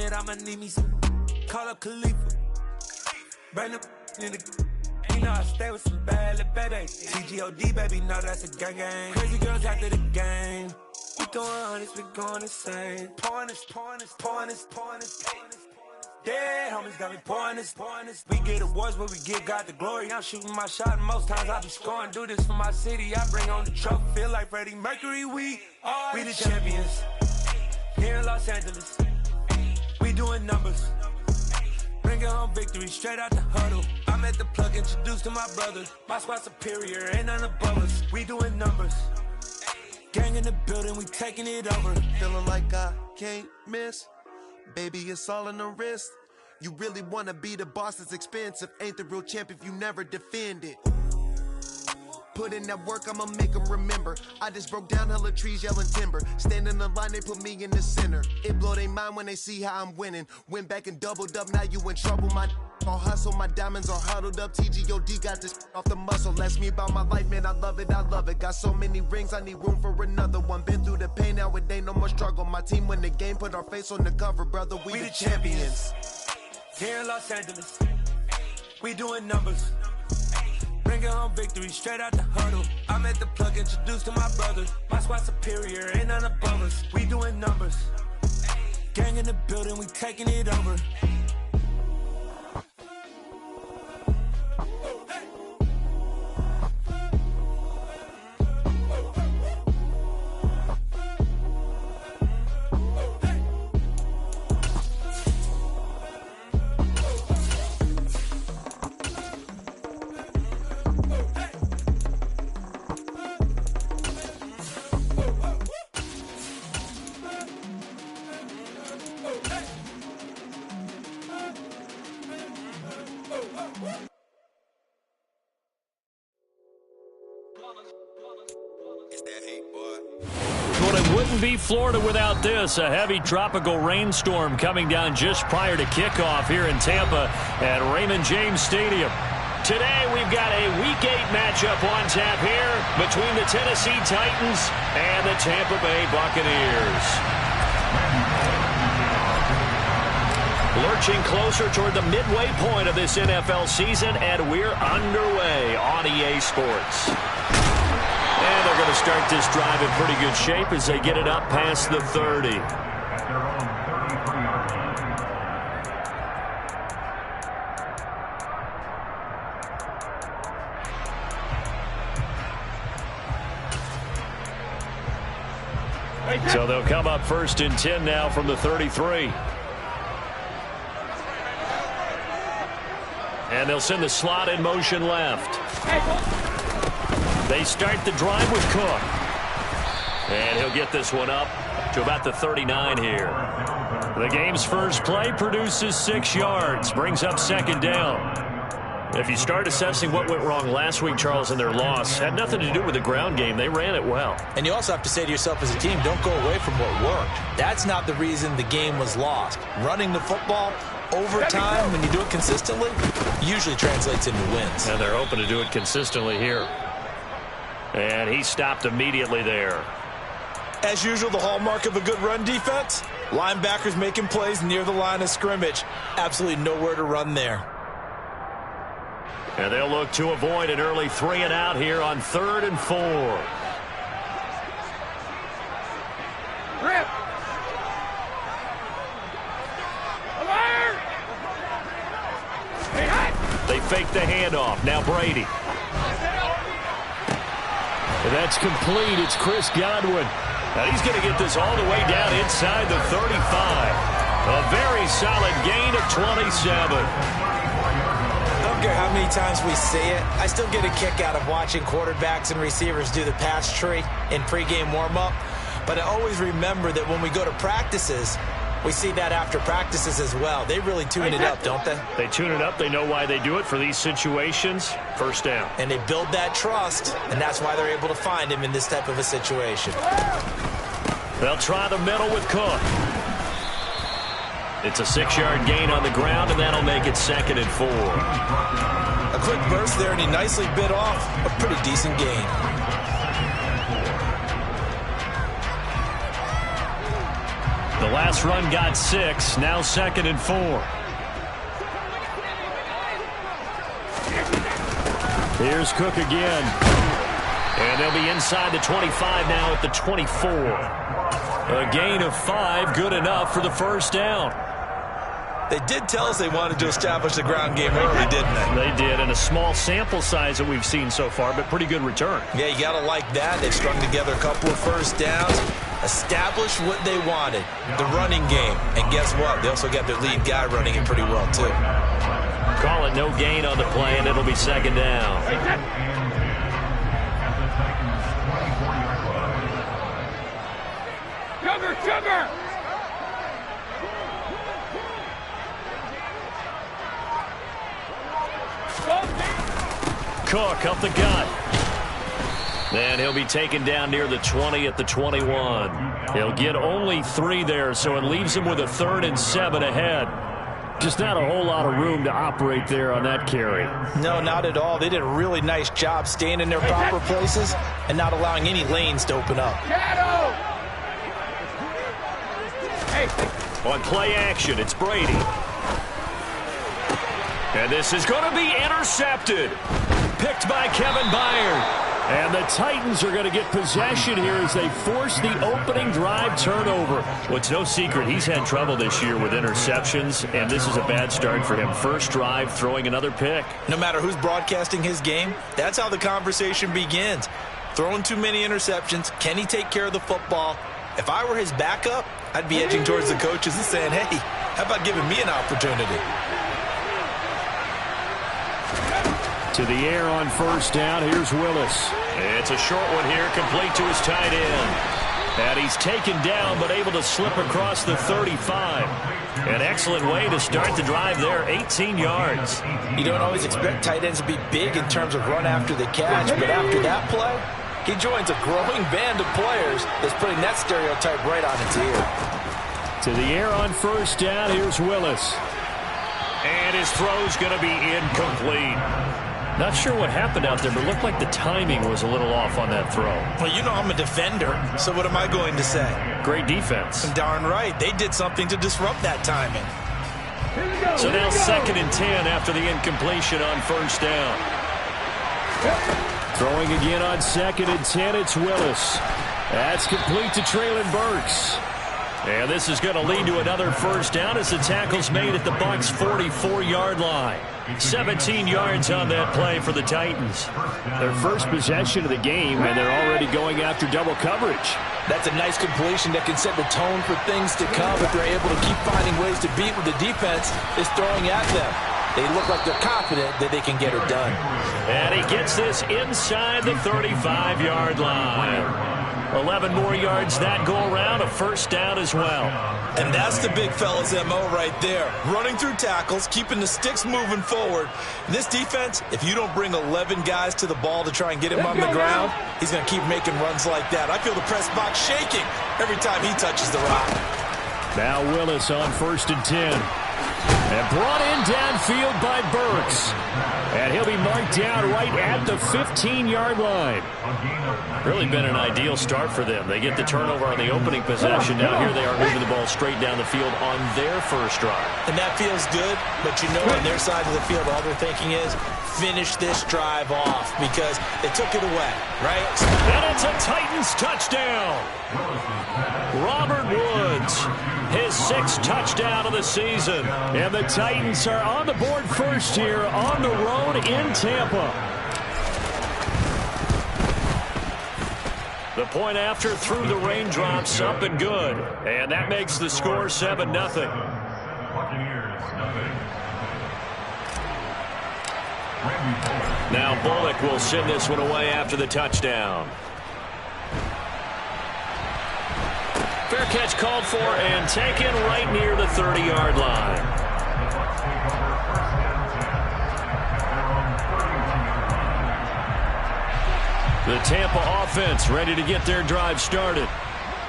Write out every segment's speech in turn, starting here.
it, I'ma need me some. Call up Khalifa. Bring them in the. You know I stay with some bad little baby. TGOD, baby, know that's a gang gang. Crazy girls after the game. We going honest, we going insane. Pouring this. Dead homies got me pouring this. We get awards, but we give God the glory. I'm shooting my shot, and most times I be scoring. Do this for my city, I bring on the trophy. Feel like Freddie Mercury, we the champions. Here in Los Angeles, we doing numbers. Bringing home victory straight out the huddle. I'm at the plug, introduced to my brother. My squad superior, ain't none above us. We doing numbers. Gang in the building, we taking it over. Feeling like I can't miss. Baby, it's all in the wrist. You really wanna be the boss, it's expensive. Ain't the real champ if you never defend it. Put in that work, I'ma make them remember. I just broke down hella trees, yelling timber. Stand in the line, they put me in the center. It blow their mind when they see how I'm winning. Went back and doubled up, now you in trouble. My all hustle, my diamonds are huddled up. TGOD got this off the muscle. Ask me about my life, man, I love it. Got so many rings, I need room for another one. Been through the pain, now it ain't no more struggle. My team win the game, put our face on the cover, brother. We the champions. Here in Los Angeles, we doing numbers. Bringing home victory straight out the huddle. I'm at the plug, introduced to my brother. My squad superior, ain't none above us. We doing numbers. Gang in the building, we taking it over. Well, it wouldn't be Florida without this. A heavy tropical rainstorm coming down just prior to kickoff here in Tampa at Raymond James Stadium. Today we've got a Week 8 matchup on tap here between the Tennessee Titans and the Tampa Bay Buccaneers. Lurching closer toward the midway point of this NFL season, and we're underway on EA Sports. And they're going to start this drive in pretty good shape as they get it up past the 30. So they'll come up 1st and 10 now from the 33. And they'll send the slot in motion left. They start the drive with Cook. And he'll get this one up to about the 39 here. The game's first play produces 6 yards, brings up 2nd down. If you start assessing what went wrong last week, Charles, in their loss, had nothing to do with the ground game. They ran it well. And you also have to say to yourself as a team, don't go away from what worked. That's not the reason the game was lost. Running the football over time, when you do it consistently, usually translates into wins. And they're hoping to do it consistently here. And he stopped immediately there. As usual, the hallmark of a good run defense, linebackers making plays near the line of scrimmage. Absolutely nowhere to run there. And they'll look to avoid an early 3 and out here on 3rd and 4. Rip. They fake the handoff. Now Brady. And that's complete. It's Chris Godwin. Now he's going to get this all the way down inside the 35. A very solid gain of 27. I don't care how many times we see it, I still get a kick out of watching quarterbacks and receivers do the pass tree in pregame warm-up. But I always remember that when we go to practices, we see that after practices as well. They really tune it up, don't they? They tune it up. They know why they do it for these situations. 1st down. And they build that trust, and that's why they're able to find him in this type of a situation. They'll try the middle with Cook. It's a 6-yard gain on the ground, and that'll make it 2nd and 4. A quick burst there, and he nicely bit off a pretty decent gain. The last run got 6. Now 2nd and 4. Here's Cook again. And they'll be inside the 25 now at the 24. A gain of 5, good enough for the first down. They did tell us they wanted to establish the ground game early, didn't they? They did, and a small sample size that we've seen so far, but pretty good return. Yeah, you got to like that. They've strung together a couple of first downs, established what they wanted, the running game. And guess what? They also got their lead guy running it pretty well, too. Call it no gain on the play, and it'll be 2nd down. Sugar! Cook up the gut. And he'll be taken down near the 20 at the 21. He'll get only 3 there, so it leaves him with a 3rd and 7 ahead. Just not a whole lot of room to operate there on that carry. No, not at all. They did a really nice job staying in their proper places and not allowing any lanes to open up. Shadow! Hey. On play action, it's Brady. And this is going to be intercepted. Picked by Kevin Byard. And the Titans are going to get possession here as they force the opening drive turnover. Well, it's no secret he's had trouble this year with interceptions, and this is a bad start for him. First drive, throwing another pick. No matter who's broadcasting his game, that's how the conversation begins. Throwing too many interceptions. Can he take care of the football? If I were his backup, I'd be edging towards the coaches and saying, hey, how about giving me an opportunity? To the air on first down. Here's Willis. It's a short one here, complete to his tight end. And he's taken down, but able to slip across the 35. An excellent way to start the drive there, 18 yards. You don't always expect tight ends to be big in terms of run after the catch, but after that play, he joins a growing band of players that's putting that stereotype right on its ear. To the air on first down, here's Willis. And his throw's going to be incomplete. Not sure what happened out there, but it looked like the timing was a little off on that throw. Well, you know I'm a defender, so what am I going to say? Great defense. Darn right. They did something to disrupt that timing. So now 2nd and 10 after the incompletion on first down. Throwing again on 2nd and 10, it's Willis. That's complete to Treylon Burks. And this is going to lead to another first down as the tackle's made at the Bucs' 44-yard line. 17 yards on that play for the Titans. Their first possession of the game, and they're already going after double coverage. That's a nice completion that can set the tone for things to come if they're able to keep finding ways to beat what the defense is throwing at them. They look like they're confident that they can get it done. And he gets this inside the 35-yard line. 11 more yards that go around, a first down as well. And that's the big fella's MO right there. Running through tackles, keeping the sticks moving forward. This defense, if you don't bring 11 guys to the ball to try and get him on the ground, he's going to keep making runs like that. I feel the press box shaking every time he touches the rock. Now Willis on 1st and 10. And brought in downfield by Burks. And he'll be marked down right at the 15-yard line. Really been an ideal start for them. They get the turnover on the opening possession. Now here they are moving the ball straight down the field on their first drive. And that feels good, but you know on their side of the field, all they're thinking is finish this drive off because they took it away, right? And it's a Titans touchdown. Robert Woods, his 6th touchdown of the season. And the Titans are on the board first here on the road in Tampa. The point after through the raindrops, up and good. And that makes the score 7-0. Now Bullock will send this one away after the touchdown. Fair catch called for and taken right near the 30-yard line. The Tampa offense ready to get their drive started.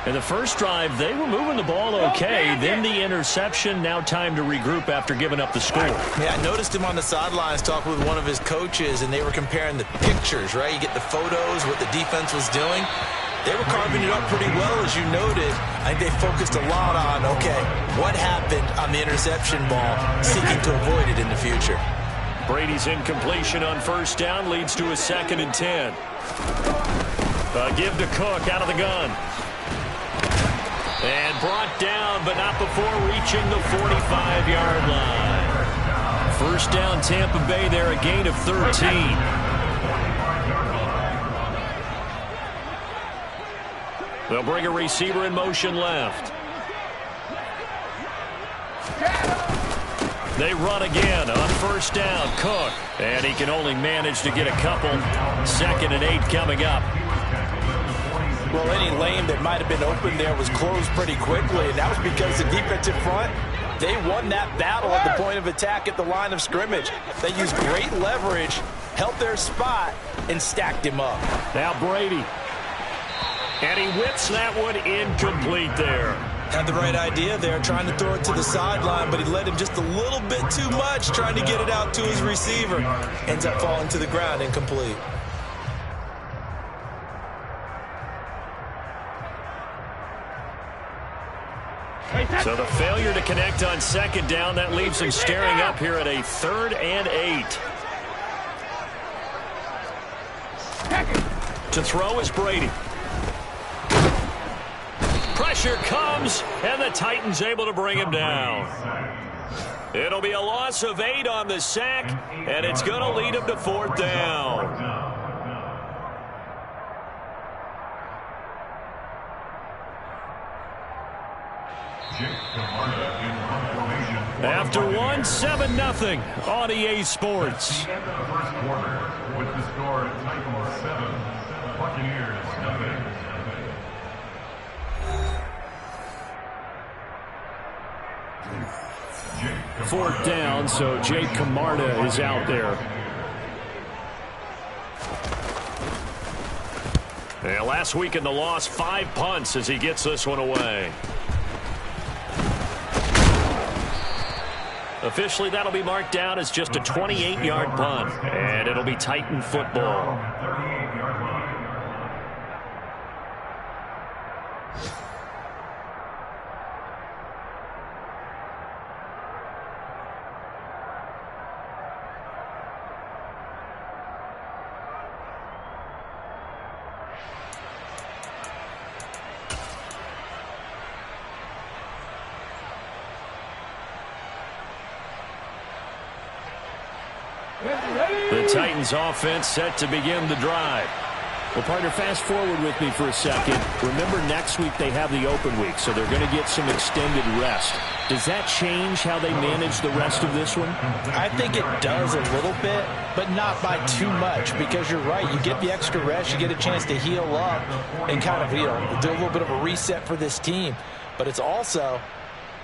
In the first drive, they were moving the ball okay. Then the interception. Now time to regroup after giving up the score. Yeah, I noticed him on the sidelines talking with one of his coaches, and they were comparing the pictures, right? You get the photos, what the defense was doing. They were carving it up pretty well, as you noted. I think they focused a lot on, okay, what happened on the interception ball, seeking to avoid it in the future. Brady's incompletion on first down leads to a 2nd and 10. Give to Cook out of the gun. And brought down, but not before reaching the 45-yard line. First down, Tampa Bay there, a gain of 13. They'll bring a receiver in motion left. They run again on first down. Cook. And he can only manage to get a couple. 2nd and 8 coming up. Well, any lane that might have been open there was closed pretty quickly, and that was because the defensive front, they won that battle at the point of attack at the line of scrimmage. They used great leverage, held their spot, and stacked him up. Now Brady. And he whips that one incomplete there. Had the right idea there, trying to throw it to the sideline, but he led him just a little bit too much, trying to get it out to his receiver. Ends up falling to the ground, incomplete. So the failure to connect on 2nd down, that leaves him staring up here at a 3rd and 8. To throw is Brady. Pressure comes, and the Titans able to bring him down. It'll be a loss of 8 on the sack, and it's going to lead him to 4th down. After 7-0 on EA Sports. The end of the first quarter with the score Titans 7, Buccaneers nothing. 4th down, so Jake Camarda is out there. Yeah, last week in the loss, 5 punts as he gets this one away. Officially, that'll be marked down as just a 28-yard punt, and it'll be Titan football. The Titans offense set to begin the drive. Well, partner, fast forward with me for a second. Remember, next week they have the open week, so they're going to get some extended rest. Does that change how they manage the rest of this one? I think it does a little bit, but not by too much, because you're right. You get the extra rest, you get a chance to heal up and kind of, do a little bit of a reset for this team. But it's also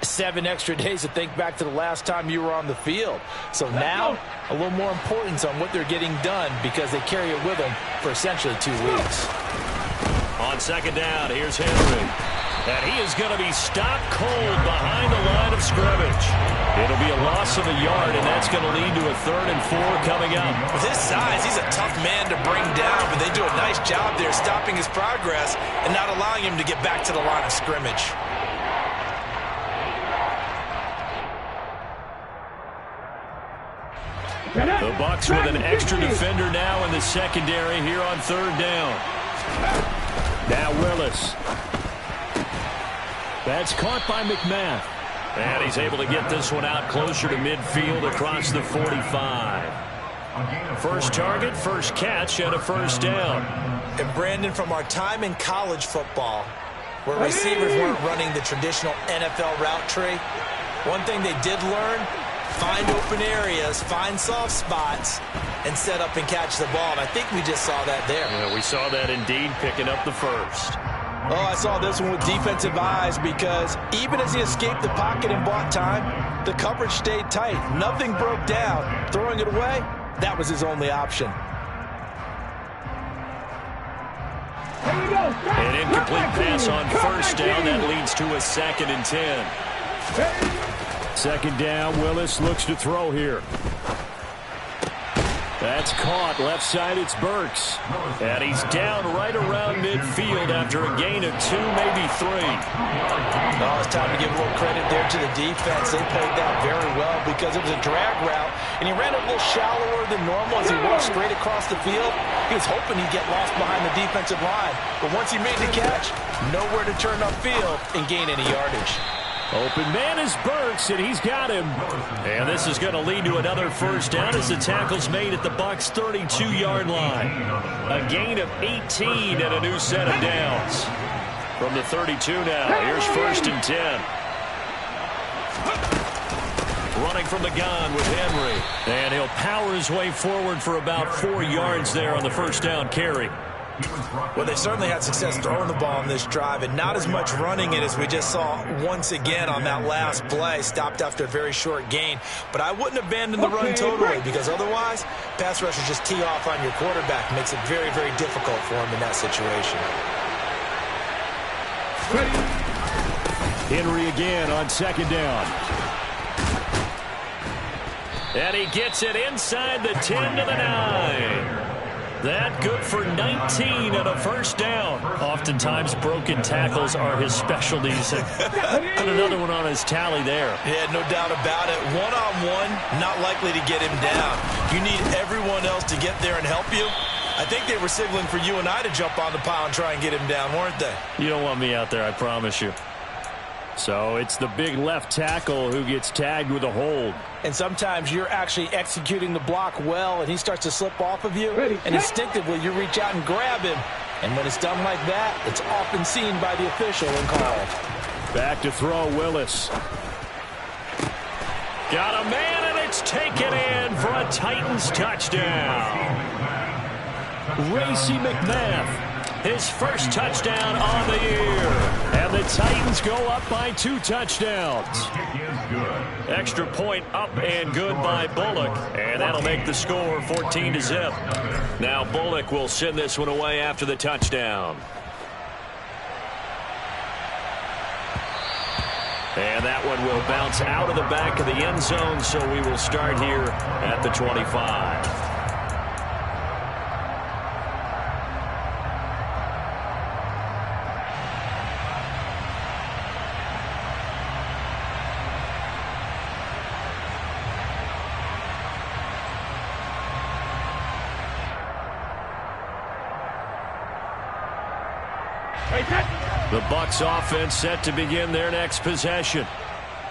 7 extra days to think back to the last time you were on the field. So now, a little more importance on what they're getting done because they carry it with them for essentially 2 weeks. On 2nd down, here's Henry. And he is going to be stopped cold behind the line of scrimmage. It'll be a loss of a yard, and that's going to lead to a 3rd and 4 coming up. With his size, he's a tough man to bring down, but they do a nice job there stopping his progress and not allowing him to get back to the line of scrimmage. The Bucs with an extra defender now in the secondary here on 3rd down. Now Willis. That's caught by McMath. And he's able to get this one out closer to midfield across the 45. First target, first catch, and a 1st down. And Brandon, from our time in college football, where receivers weren't running the traditional NFL route tree, one thing they did learn: find open areas, find soft spots, and set up and catch the ball. And I think we just saw that there. Yeah, we saw that indeed, picking up the first. Oh, I saw this one with defensive eyes because even as he escaped the pocket and bought time, the coverage stayed tight. Nothing broke down. Throwing it away, that was his only option. An incomplete pass on 1st down. That leads to a 2nd and 10. 2nd down, Willis looks to throw here. That's caught. Left side, it's Bucs. And he's down right around midfield after a gain of 2, maybe 3. Oh, it's time to give a little credit there to the defense. They played that very well because it was a drag route, and he ran it a little shallower than normal as he walked straight across the field. He was hoping he'd get lost behind the defensive line, but once he made the catch, nowhere to turn upfield and gain any yardage. Open man is Bucs, and he's got him. And this is going to lead to another first down as the tackle's made at the Bucs' 32-yard line. A gain of 18 and a new set of downs. From the 32 now, here's 1st and 10. Running from the gun with Henry. And he'll power his way forward for about 4 yards there on the first down carry. Well, they certainly had success throwing the ball on this drive, and not as much running it as we just saw once again on that last play. Stopped after a very short gain. But I wouldn't abandon the run totally, because otherwise, pass rushers just tee off on your quarterback. Makes it very, very difficult for him in that situation. Henry again on 2nd down. And he gets it inside the 10 to the 9. That good for 19 and a first down. Oftentimes, broken tackles are his specialties. Put another one on his tally there. Yeah, no doubt about it. One-on-one, not likely to get him down. You need everyone else to get there and help you. I think they were signaling for you and I to jump on the pile and try and get him down, weren't they? You don't want me out there, I promise you. So it's the big left tackle who gets tagged with a hold. And sometimes you're actually executing the block well, and he starts to slip off of you, and instinctively you reach out and grab him. And when it's done like that, it's often seen by the official and called. Back to throw, Willis. Got a man, and it's taken in for a Titans touchdown. Racy McMath. His first touchdown on the year. And the Titans go up by 2 touchdowns. Extra point up and good by Bullock. And that'll make the score 14-0. Now Bullock will send this one away after the touchdown. And that one will bounce out of the back of the end zone, so we will start here at the 25. The Bucs offense set to begin their next possession.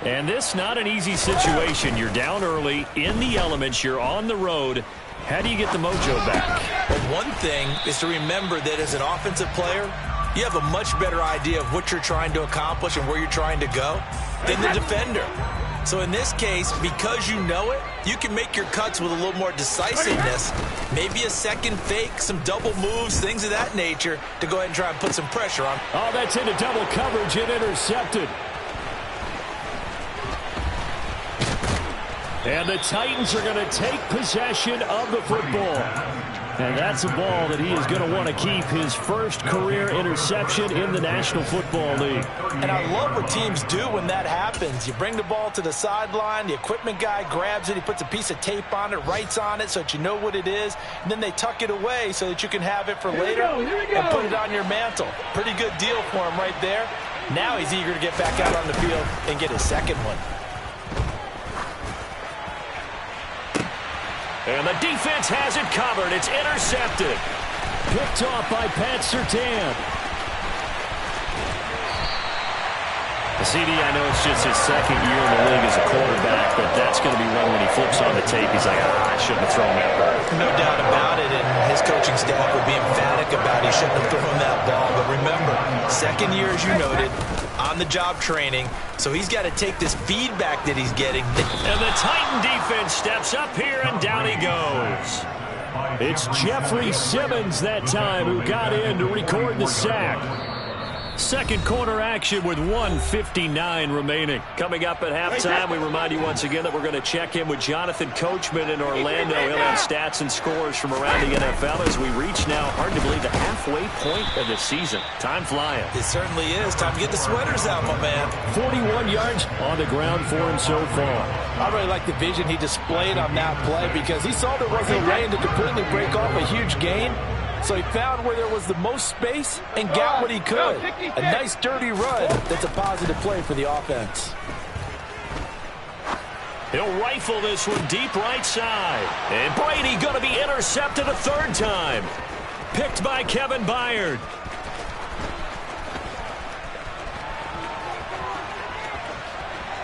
And this not an easy situation. You're down early, in the elements, you're on the road. How do you get the mojo back? Well, one thing is to remember that as an offensive player, you have a much better idea of what you're trying to accomplish and where you're trying to go than the defender. So in this case, because you know it, you can make your cuts with a little more decisiveness. Maybe a second fake, some double moves, things of that nature to go ahead and try and put some pressure on. Oh, that's into double coverage and intercepted. And the Titans are going to take possession of the football. And that's a ball that he is going to want to keep, his first career interception in the National Football League. And I love what teams do when that happens. You bring the ball to the sideline, the equipment guy grabs it, he puts a piece of tape on it, writes on it so that you know what it is, and then they tuck it away so that you can have it for later and put it on your mantle. Pretty good deal for him right there. Now he's eager to get back out on the field and get his second one. And the defense has it covered. It's intercepted. Picked off by Pat Surtain. CD, I know it's just his second year in the league as a quarterback, but that's going to be one when he flips on the tape. He's like, I shouldn't have thrown that ball. No doubt about it, and his coaching staff would be emphatic about he shouldn't have thrown that ball. But remember, second year, as you noted, on-the-job training, so he's got to take this feedback that he's getting. And the Titan defense steps up here, and down he goes. It's Jeffrey Simmons that time who got in to record the sack. Second quarter action with 1:59 remaining. Coming up at halftime, we remind you once again that we're going to check in with Jonathan Coachman in Orlando. He'll have stats and scores from around the NFL as we reach now, hard to believe, the halfway point of the season. Time flying. It certainly is. Time to get the sweaters out, my man. 41 yards on the ground for him so far. I really like the vision he displayed on that play because he saw there wasn't a lane to completely break off a huge gain. So he found where there was the most space and got what he could. A nice dirty run that's a positive play for the offense. He'll rifle this one deep right side. And Brady going to be intercepted a third time. Picked by Kevin Byard.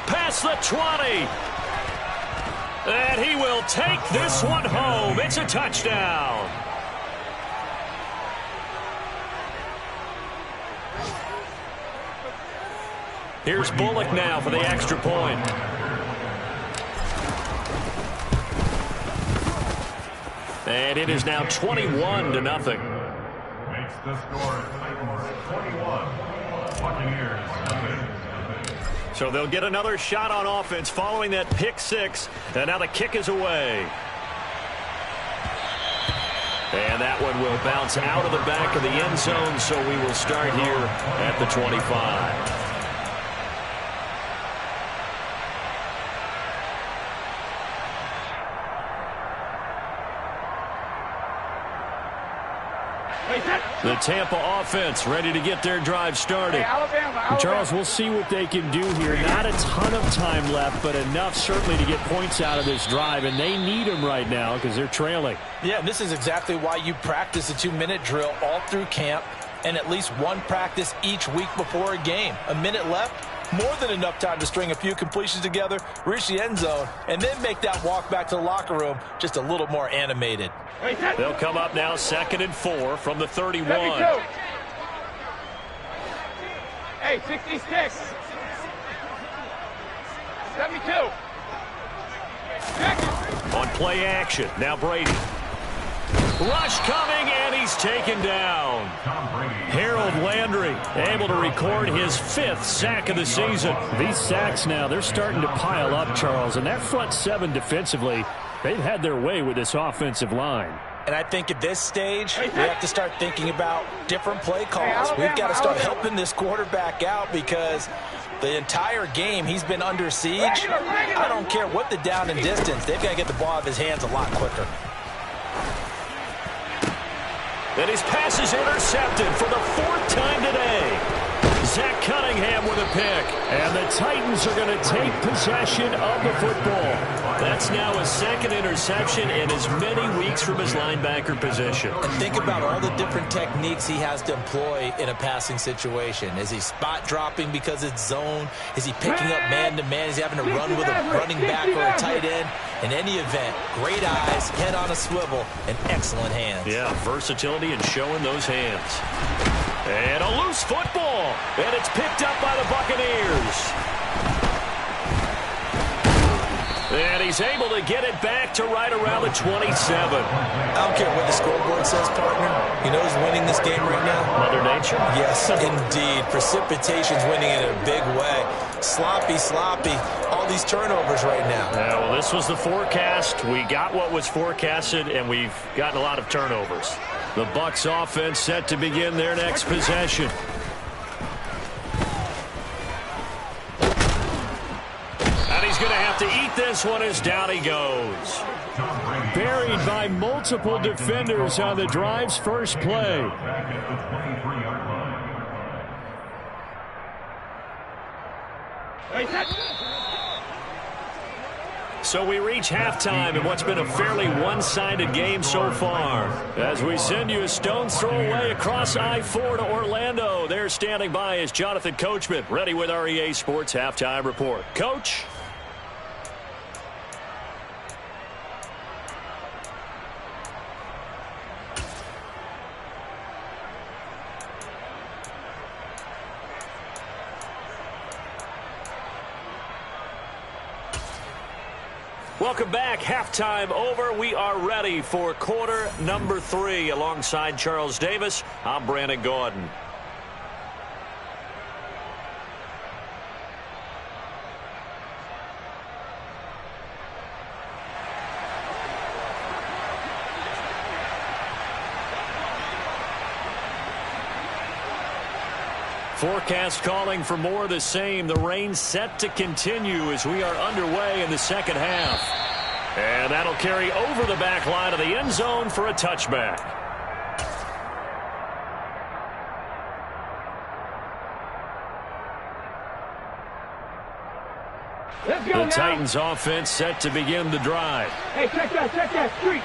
Past the 20. And he will take this one home. It's a touchdown. Here's Bullock now for the extra point. And it is now 21-0. Makes the score 21. Buccaneers. So they'll get another shot on offense following that pick six. And now the kick is away. And that one will bounce out of the back of the end zone. So we will start here at the 25. The Tampa offense ready to get their drive started. Hey, Alabama. Charles, we'll see what they can do here. Not a ton of time left, but enough certainly to get points out of this drive, and they need them right now because they're trailing. Yeah, this is exactly why you practice a 2-minute drill all through camp and at least one practice each week before a game. A minute left, more than enough time to string a few completions together, reach the end zone, and then make that walk back to the locker room just a little more animated. They'll come up now 2nd and 4 from the 31. 72. Hey, 66. 72. Check. On play action, now Brady. Rush coming, and he's taken down. Harold Landry able to record his 5th sack of the season. These sacks now, they're starting to pile up, Charles, and that front seven defensively, they've had their way with this offensive line. And I think at this stage, we have to start thinking about different play calls. We've got to start helping this quarterback out because the entire game he's been under siege. I don't care what the down and distance. They've got to get the ball out of his hands a lot quicker. And his pass is intercepted for the 4th time today. Zach Cunningham with a pick. And the Titans are going to take possession of the football. That's now a 2nd interception in as many weeks from his linebacker position. And think about all the different techniques he has to employ in a passing situation. Is he spot dropping because it's zone? Is he picking up man-to-man? Is he having to run with a running back or a tight end? In any event, great eyes, head on a swivel, and excellent hands. Yeah, versatility and showing those hands. And a loose football. And it's picked up by the Buccaneers. And he's able to get it back to right around the 27. I don't care what the scoreboard says, partner. You know who's winning this game right now? Mother Nature? Yes, indeed. Precipitation's winning in a big way. Sloppy. All these turnovers right now. Yeah, well, this was the forecast. We got what was forecasted, and we've gotten a lot of turnovers. The Bucs offense set to begin their next possession. And he's going to have to eat this one as down he goes. Buried by multiple defenders on the drive's first play. So we reach halftime in what's been a fairly one-sided game so far. As we send you a stone's throw away across I-4 to Orlando. There standing by is Jonathan Coachman, ready with our EA Sports Halftime Report. Coach? Welcome back. Halftime over. We are ready for quarter number 3. Alongside Charles Davis, I'm Brandon Gordon. Forecast calling for more of the same. The rain set to continue as we are underway in the second half. And that'll carry over the back line of the end zone for a touchback. Let's go The now. Titans offense set to begin the drive. Hey, check that. Street.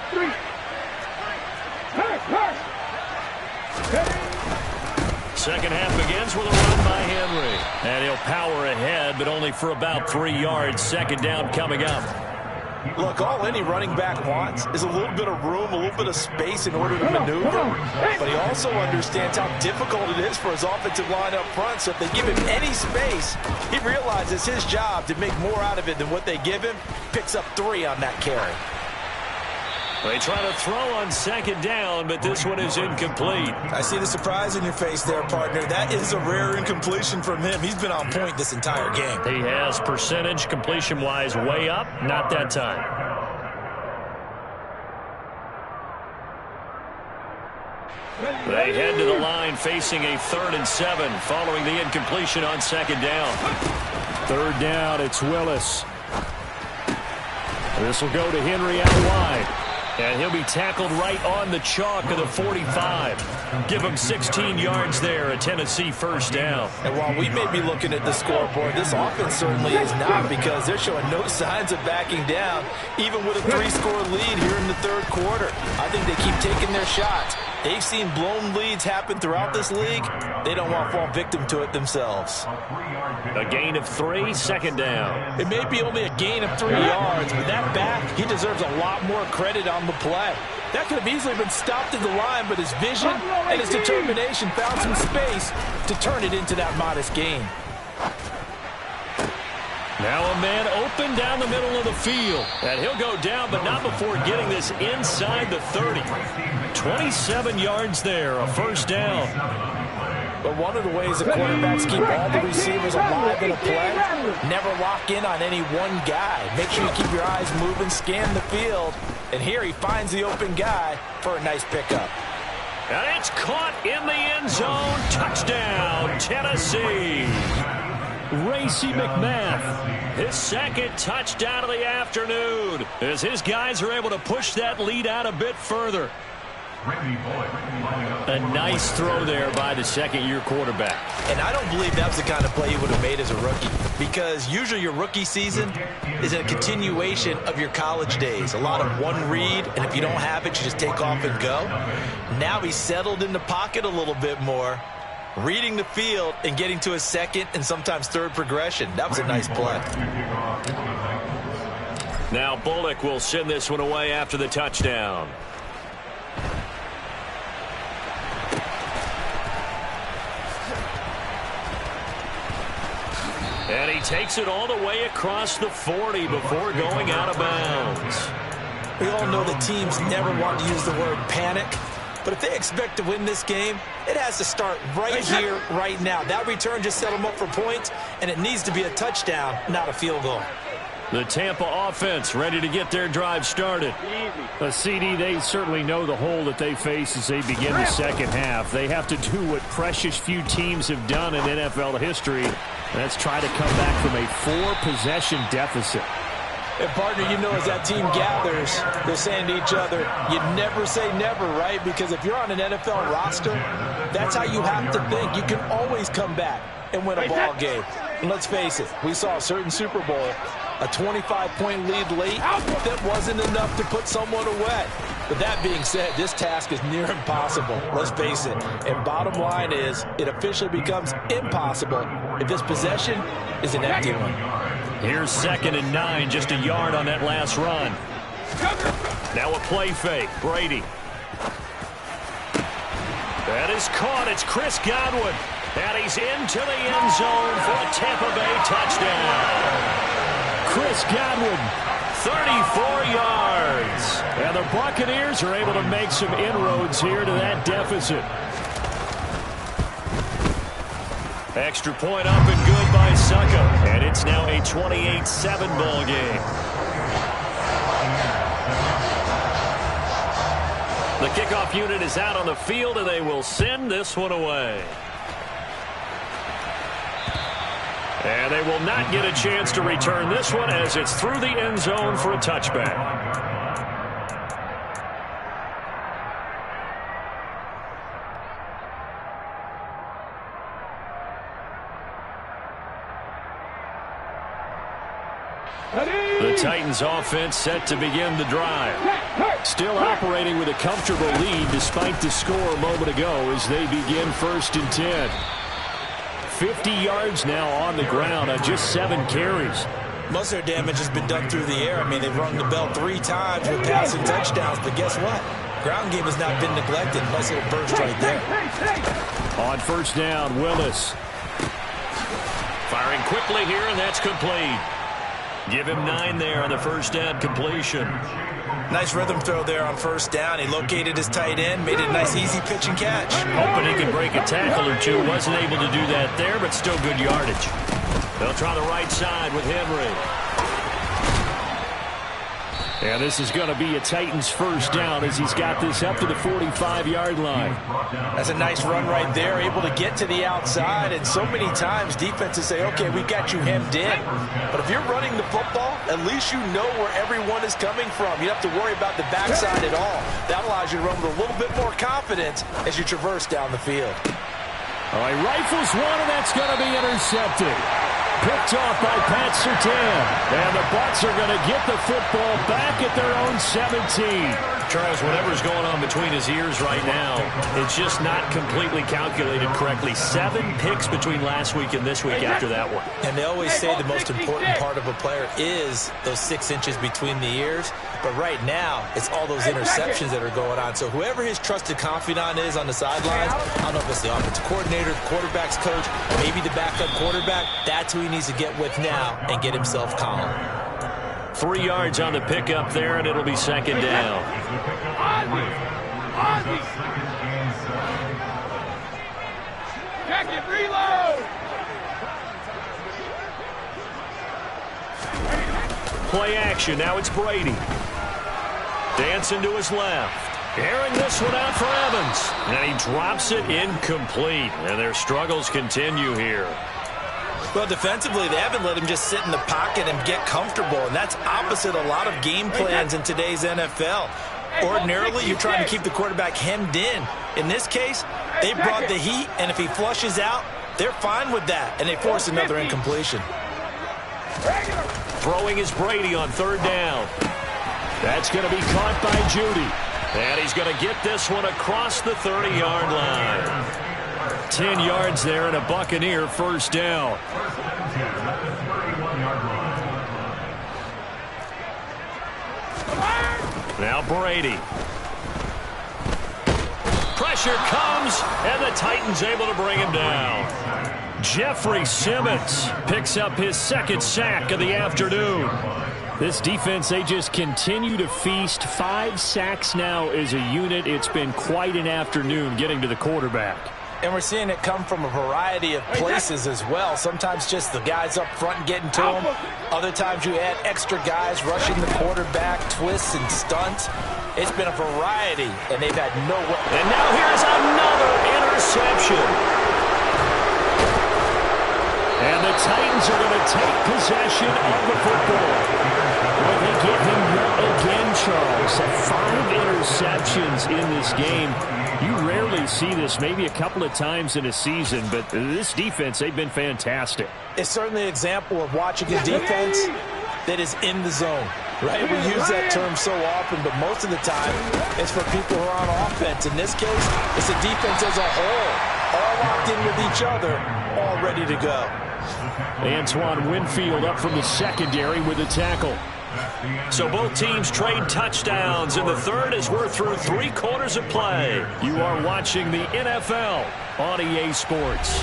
Hurt. Second half begins with a run by Henry. And he'll power ahead, but only for about 3 yards. Second down coming up. Look, all any running back wants is a little bit of room, a little bit of space in order to maneuver. But he also understands how difficult it is for his offensive line up front. So if they give him any space, he realizes his job to make more out of it than what they give him. Picks up 3 on that carry. They try to throw on second down, but this one is incomplete. I see the surprise in your face there, partner. That is a rare incompletion from him. He's been on point this entire game. He has percentage completion-wise way up. Not that time. They head to the line facing a 3rd and 7 following the incompletion on second down. Third down, it's Willis. This will go to Henry out wide. And he'll be tackled right on the chalk of the 45. Give him 16 yards there, a Tennessee first down. And while we may be looking at the scoreboard, this offense certainly is not, because they're showing no signs of backing down, even with a 3-score lead here in the third quarter. I think they keep taking their shots. They've seen blown leads happen throughout this league. They don't want to fall victim to it themselves. A gain of 3, second down. It may be only a gain of 3 yards, but that back, he deserves a lot more credit on the play. That could have easily been stopped at the line, but his vision and his determination found some space to turn it into that modest gain. Now a man open down the middle of the field. And he'll go down, but not before getting this inside the 30. 27 yards there, a first down. But one of the ways the quarterbacks keep all the receivers alive in a play, never lock in on any one guy. Make sure you keep your eyes moving, scan the field. And here he finds the open guy for a nice pickup. And it's caught in the end zone. Touchdown, Tennessee. Racy McMath. His second touchdown of the afternoon as his guys are able to push that lead out a bit further. A nice throw there by the second-year quarterback. And I don't believe that was the kind of play he would have made as a rookie, because usually your rookie season is a continuation of your college days. A lot of one read, and if you don't have it, you just take off and go. Now he's settled in the pocket a little bit more, reading the field and getting to his second and sometimes third progression. That was a nice play. Now Bullock will send this one away after the touchdown. And he takes it all the way across the 40 before going out of bounds. We all know that teams never want to use the word panic, but if they expect to win this game, it has to start right here, right now. That return just set them up for points, and it needs to be a touchdown, not a field goal. The Tampa offense ready to get their drive started. CD, they certainly know the hole that they face as they begin the second half. They have to do what precious few teams have done in NFL history. That's try to come back from a 4-possession deficit. And, partner, you know, as that team gathers, they're saying to each other, you never say never, right? Because if you're on an NFL roster, that's how you have to think. You can always come back and win a ball game. And let's face it, we saw a certain Super Bowl, a 25-point lead late, that wasn't enough to put someone away. But that being said, this task is near impossible. Let's face it. And bottom line is, it officially becomes impossible if this possession is an empty one. Here's 2nd and 9, just a yard on that last run. Now a play fake, Brady. That is caught. It's Chris Godwin. And he's into the end zone for a Tampa Bay touchdown. Chris Godwin, 34 yards. And the Buccaneers are able to make some inroads here to that deficit. Extra point up and good by Succa. And it's now a 28-7 ball game. The kickoff unit is out on the field, and they will send this one away. And they will not get a chance to return this one as it's through the end zone for a touchback. The Titans offense set to begin the drive. Still operating with a comfortable lead despite the score a moment ago as they begin 1st and 10. 50 yards now on the ground on just 7 carries. Most of their damage has been done through the air. I mean, they've rung the bell 3 times with passing touchdowns, but guess what? Ground game has not been neglected. Nice little burst right there. On 1st down, Willis. Firing quickly here, and that's complete. Give him 9 there on the 1st down completion. Nice rhythm throw there on 1st down. He located his tight end, made it a nice easy pitch and catch. Hoping he could break a tackle or two. Wasn't able to do that there, but still good yardage. They'll try the right side with Henry. And this is going to be a Titans 1st down as he's got this up to the 45-yard line. That's a nice run right there, able to get to the outside. And so many times defenses say, okay, we got you hemmed in. But if you're running the football, at least you know where everyone is coming from. You don't have to worry about the backside at all. That allows you to run with a little bit more confidence as you traverse down the field. All right, rifles one, and that's going to be intercepted. Picked off by Pat Surtain. And the Bucs are going to get the football back at their own 17. Charles, whatever's going on between his ears right now, it's just not completely calculated correctly. 7 picks between last week and this week after that one. And they always say the most important part of a player is those 6 inches between the ears. But right now, it's all those interceptions that are going on. So whoever his trusted confidant is on the sidelines, I don't know if it's the offensive coordinator, the quarterback's coach, maybe the backup quarterback, that's who he needs to get with now and get himself calm. 3 yards on the pickup there, and it'll be 2nd down. Jacket, reload! Play action. Now it's Brady. Dancing to his left. Airing this one out for Evans. And he drops it incomplete. And their struggles continue here. Well, defensively, they haven't let him just sit in the pocket and get comfortable, and that's opposite a lot of game plans in today's NFL. Ordinarily, you're trying to keep the quarterback hemmed in. In this case, they brought the heat, and if he flushes out, they're fine with that, and they force another incompletion. Throwing is Brady on 3rd down. That's going to be caught by Judy. And he's going to get this one across the 30-yard line. 10 yards there and a Buccaneer 1st down. Now Brady. Pressure comes, and the Titans able to bring him down. Jeffrey Simmons picks up his 2nd sack of the afternoon. This defense, they just continue to feast. 5 sacks now as a unit. It's been quite an afternoon getting to the quarterback. And we're seeing it come from a variety of places as well. Sometimes just the guys up front getting to him. Other times you add extra guys rushing the quarterback, twists and stunts. It's been a variety, and they've had no way. And now here's another interception. And the Titans are going to take possession of the football. Well, they get him yet again, Charles. 5 interceptions in this game. You rarely see this, maybe a couple of times in a season, but this defense, they've been fantastic. It's certainly an example of watching a defense that is in the zone, right? We use that term so often, but most of the time it's for people who are on offense. In this case, it's a defense as a whole, all locked in with each other, all ready to go. Antoine Winfield up from the secondary with a tackle. So both teams trade touchdowns in the 3rd as we're through 3 quarters of play. You are watching the NFL on EA Sports.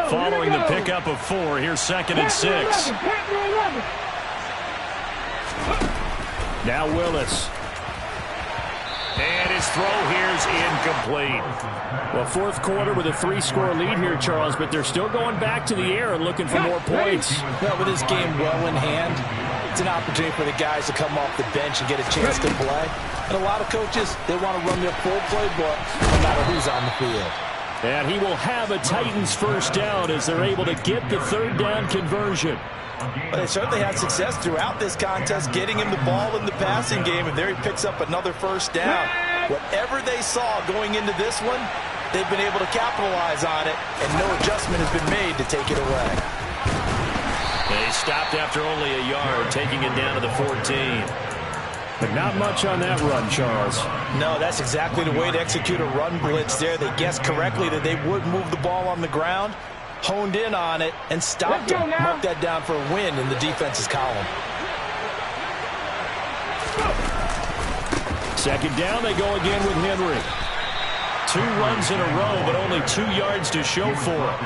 Following the pickup of 4, here's 2nd and 6. Now Willis. And his throw here is incomplete. Well, fourth quarter with a 3-score lead here, Charles, but they're still going back to the air and looking for more points. Well, with this game well in hand, it's an opportunity for the guys to come off the bench and get a chance to play. And a lot of coaches, they want to run their full playbook no matter who's on the field. And he will have a Titans first down as they're able to get the third down conversion. But they certainly had success throughout this contest, getting him the ball in the passing game, and there he picks up another first down. Whatever they saw going into this one, they've been able to capitalize on it, and no adjustment has been made to take it away. They stopped after only a yard, taking it down to the 14. But not much on that run, Charles. No, that's exactly the way to execute a run blitz there. They guessed correctly that they would move the ball on the ground, honed in on it, and stopped them. Mark that down for a win in the defense's column. Second down, they go again with Henry. 2 runs in a row, but only 2 yards to show for it.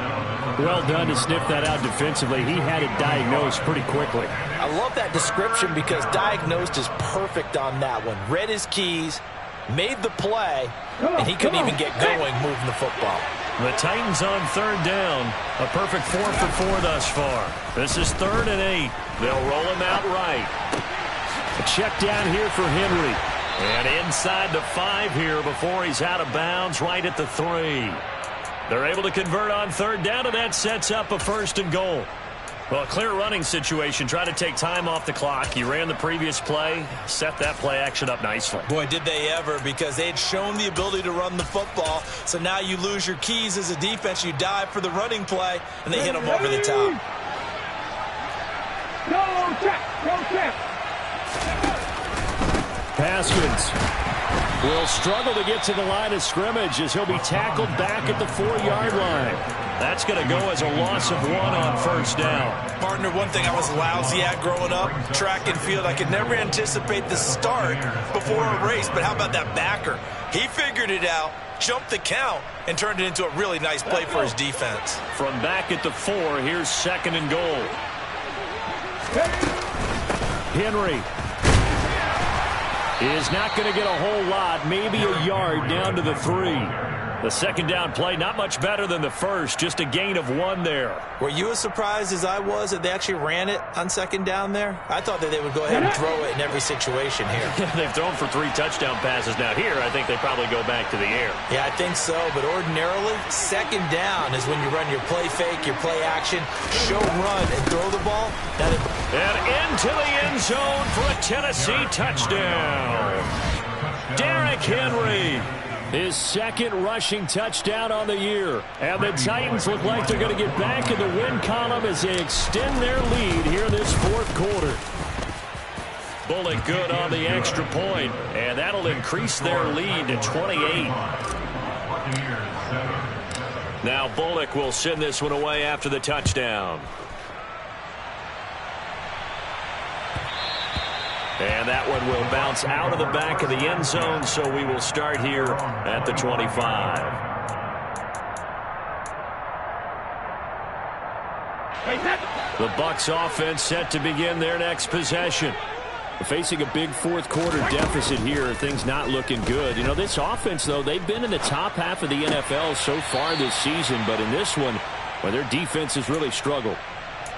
Well done to sniff that out defensively. He had it diagnosed pretty quickly. I love that description because diagnosed is perfect on that one. Read his keys, made the play, and he couldn't even get going moving the football. The Titans on third down. A perfect 4 for 4 thus far. This is 3rd and 8. They'll roll him out right. A check down here for Henry. And inside the 5 here before he's out of bounds right at the 3. They're able to convert on third down, and that sets up a 1st and goal. Well, a clear running situation. Try to take time off the clock. You ran the previous play, set that play action up nicely. Boy, did they ever, because they had shown the ability to run the football. So now you lose your keys as a defense. You dive for the running play, and they hit them over the top. No check. Haskins will struggle to get to the line of scrimmage as he'll be tackled back at the 4-yard line. That's going to go as a loss of 1 on first down. Partner, one thing I was lousy at growing up, track and field, I could never anticipate the start before a race, but how about that backer? He figured it out, jumped the count, and turned it into a really nice play for his defense. From back at the 4, here's 2nd and goal. Henry is not going to get a whole lot, maybe a yard down to the 3. The second down play, not much better than the first, just a gain of 1 there. Were you as surprised as I was that they actually ran it on second down there? I thought that they would go ahead and throw it in every situation here. They've thrown for 3 touchdown passes. Now here, I think they probably go back to the air. Yeah, I think so, but ordinarily, second down is when you run your play fake, your play action, show run, and throw the ball. And into the end zone for a Tennessee touchdown. Derrick Henry. His 2nd rushing touchdown on the year. And the Titans look like they're going to get back in the win column as they extend their lead here this 4th quarter. Bullock good on the extra point, and that'll increase their lead to 28. Now Bullock will send this one away after the touchdown. And that one will bounce out of the back of the end zone, so we will start here at the 25. The Bucs offense set to begin their next possession. Facing a big 4th quarter deficit here, things not looking good. You know, this offense, though, they've been in the top half of the NFL so far this season, but in this one, well, their defense has really struggled.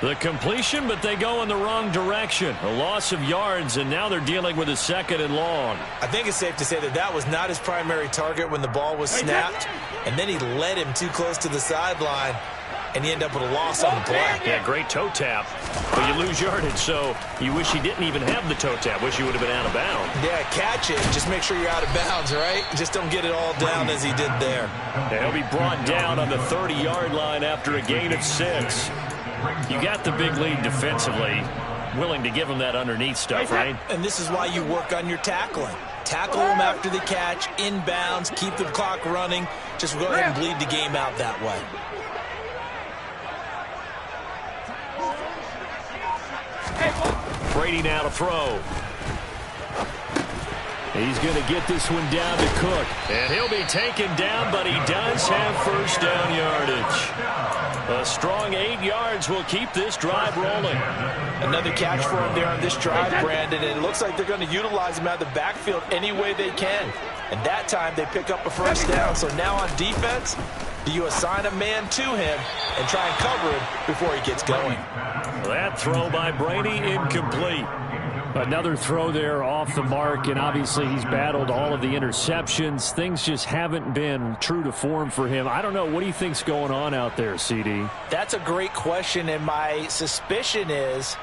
The completion, but they go in the wrong direction. A loss of yards, and now they're dealing with a 2nd and long. I think it's safe to say that that was not his primary target when the ball was snapped, and then he led him too close to the sideline, and he ended up with a loss on the play. Yeah, great toe tap, but you lose yardage, so you wish he didn't even have the toe tap. Wish he would have been out of bounds. Yeah, catch it. Just make sure you're out of bounds, right? Just don't get it all down as he did there. Yeah, he'll be brought down on the 30-yard line after a gain of 6. You got the big lead defensively, willing to give him that underneath stuff, right? And this is why you work on your tackling. Tackle them after the catch, inbounds, keep the clock running. Just go ahead and bleed the game out that way. Brady now to throw. He's going to get this one down to Cook. And he'll be taken down, but he does have first down yardage. A strong 8 yards will keep this drive rolling. Another catch for him there on this drive, Brandon, and it looks like they're going to utilize him out of the backfield any way they can. And that time they pick up a first down. So now on defense, do you assign a man to him and try and cover him before he gets going? That throw by Brady incomplete. Another throw there off the mark, and obviously he's battled all of the interceptions. Things just haven't been true to form for him. I don't know. What do you think's going on out there, CD? That's a great question, and my suspicion is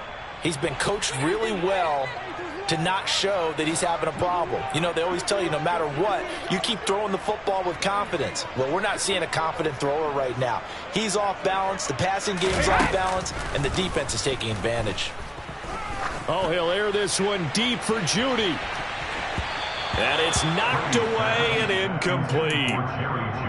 he's been coached really well to not show that he's having a problem. You know, they always tell you no matter what, you keep throwing the football with confidence. Well, we're not seeing a confident thrower right now. He's off balance, the passing game's off balance, and the defense is taking advantage. Oh, he'll air this one deep for Judy. And it's knocked away and incomplete.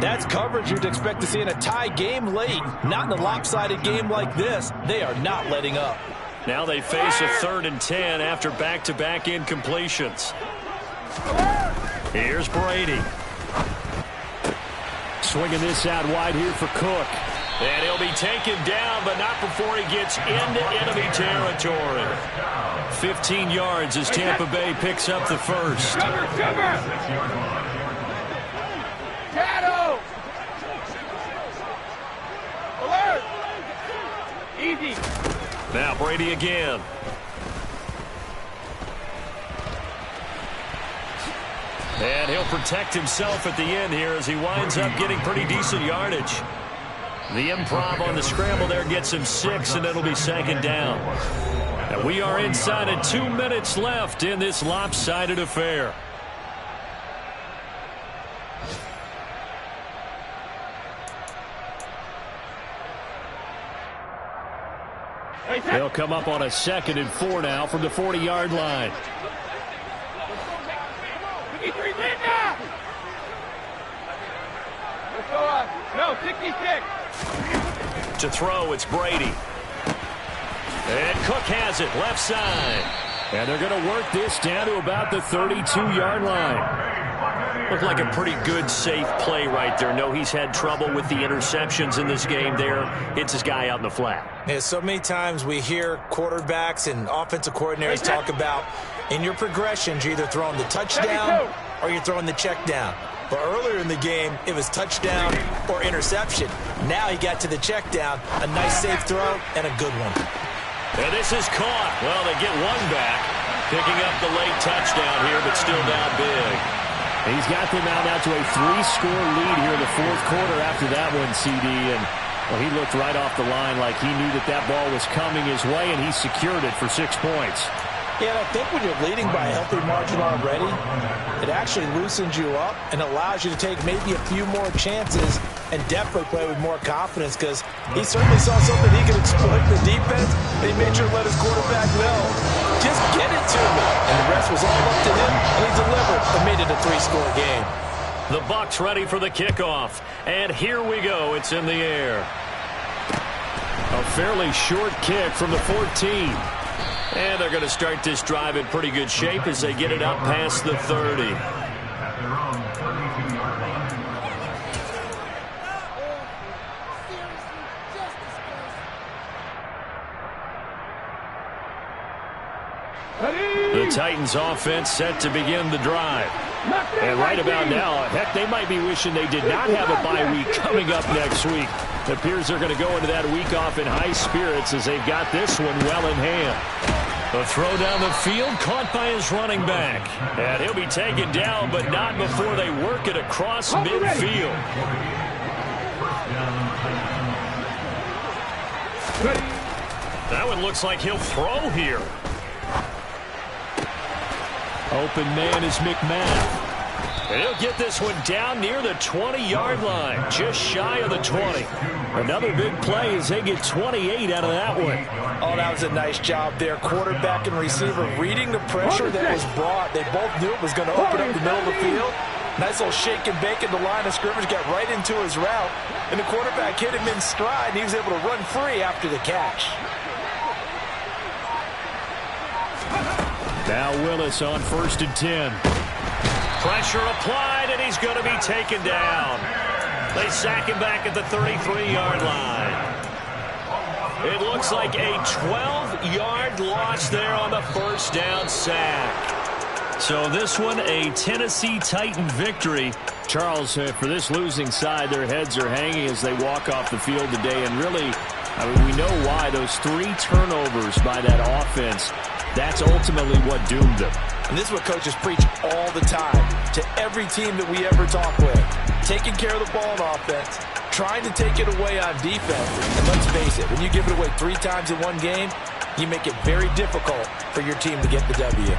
That's coverage you'd expect to see in a tie game late. Not in a lopsided game like this. They are not letting up. Now they face a 3rd and 10 after back-to-back incompletions. Here's Brady. Swinging this out wide here for Cook. And he'll be taken down, but not before he gets into enemy territory. 15 yards as Tampa Bay picks up the first. Cover! Shadow! Alert! Easy! Now Brady again. And he'll protect himself at the end here as he winds up getting pretty decent yardage. The improv on the scramble there gets him 6, and it'll be 2nd down. And we are inside of 2 minutes left in this lopsided affair. They'll come up on a 2nd and 4 now from the 40-yard line. Let's go up. No, 66. To throw, it's Brady. And Cook has it, left side. And they're going to work this down to about the 32-yard line. Looked like a pretty good, safe play right there. No, he's had trouble with the interceptions in this game there. Hits his guy out in the flat. Yeah, so many times we hear quarterbacks and offensive coordinators talk about in your progressions, you're either throwing the touchdown or you're throwing the check down. But earlier in the game, it was touchdown or interception. Now he got to the check down, a nice safe throw, and a good one. And this is caught. Well, they get one back, picking up the late touchdown here, but still down big. He's got them out now to a 3-score lead here in the 4th quarter after that one, CD. And well, he looked right off the line like he knew that that ball was coming his way, and he secured it for 6 points. Yeah, and I think when you're leading by a healthy margin already, it actually loosens you up and allows you to take maybe a few more chances and definitely play with more confidence because he certainly saw something he could exploit the defense, and he made sure to let his quarterback know, just get it to me. And the rest was all up to him, and he delivered and made it a 3-score game. The Bucs ready for the kickoff, and here we go. It's in the air. A fairly short kick from the 14. And they're going to start this drive in pretty good shape as they get it up past the 30. The Titans offense set to begin the drive. And right about now, heck, they might be wishing they did not have a bye week coming up next week. It appears they're going to go into that week off in high spirits as they've got this one well in hand. A throw down the field, caught by his running back. And he'll be taken down, but not before they work it across midfield. That one looks like he'll throw here. Open man is McMahon. And he'll get this one down near the 20-yard line, just shy of the 20. Another big play as they get 28 out of that one. Oh, that was a nice job there. Quarterback and receiver reading the pressure that was brought. They both knew it was going to open up the middle of the field. Nice little shake and bake at the line of scrimmage, got right into his route. And the quarterback hit him in stride, and he was able to run free after the catch. Now Willis on 1st and 10. Pressure applied, and he's going to be taken down. They sack him back at the 33-yard line. It looks like a 12-yard loss there on the first down sack. So this one, a Tennessee Titan victory. Charles, for this losing side, their heads are hanging as they walk off the field today. And really, I mean, we know why. Those 3 turnovers by that offense, that's ultimately what doomed them. And this is what coaches preach all the time to every team that we ever talk with. Taking care of the ball on offense, trying to take it away on defense. And let's face it, when you give it away 3 times in one game, you make it very difficult for your team to get the W.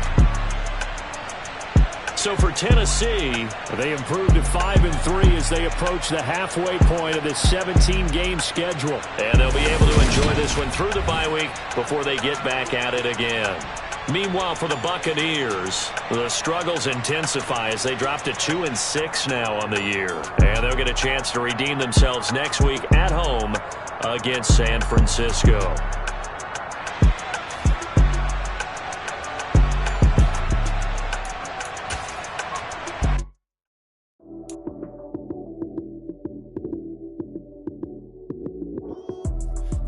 So for Tennessee, they improved to 5-3 as they approach the halfway point of this 17-game schedule. And they'll be able to enjoy this one through the bye week before they get back at it again. Meanwhile, for the Buccaneers, the struggles intensify as they drop to 2-6 now on the year. And they'll get a chance to redeem themselves next week at home against San Francisco.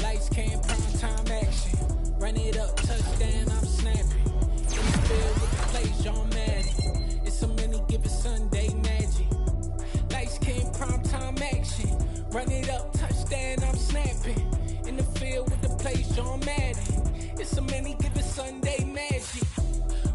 Lights came, prime time action. Run it up, touchdown, I'm snapping. In the field with the plays, John Madden. It's so many, give it Sunday magic. Lights came, prime time action. Run it up, touchdown, I'm snapping. In the field with the plays, John Madden. It's so many, give it Sunday magic.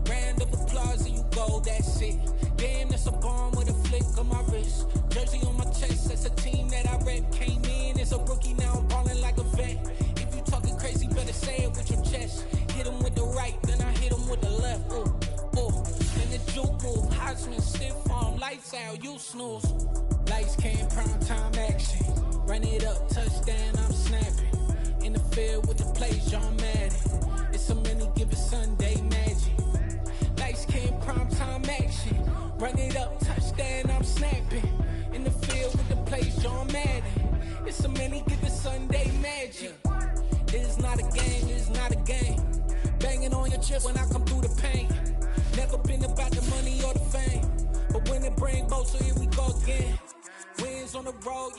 Round of applause and you go, that's it. Damn, that's a bomb with a flick on my wrist. Jersey on my chest, that's a team that I rep. Came in as a rookie, now I'm balling like a vet. If you talking crazy, better say it with your chest. Hit him with the right, then I hit him with the left. Ooh, ooh. Then the juke move, Heisman, stiff arm, lights out, you snooze. Lights came, prime time action. Run it up, touchdown, I'm snapping. In the field with the plays, John Madden. It's so many, give it Sunday magic. Lights came, prime time action. Run it up, touchdown, I'm snapping. In the field with the plays, John Madden. It's so many, give it Sunday magic. It is not a game, it is not a game. Banging on your chest when I come through the pain. Never been about the money or the fame. But when it bring both, so here we go again. Wins on the road.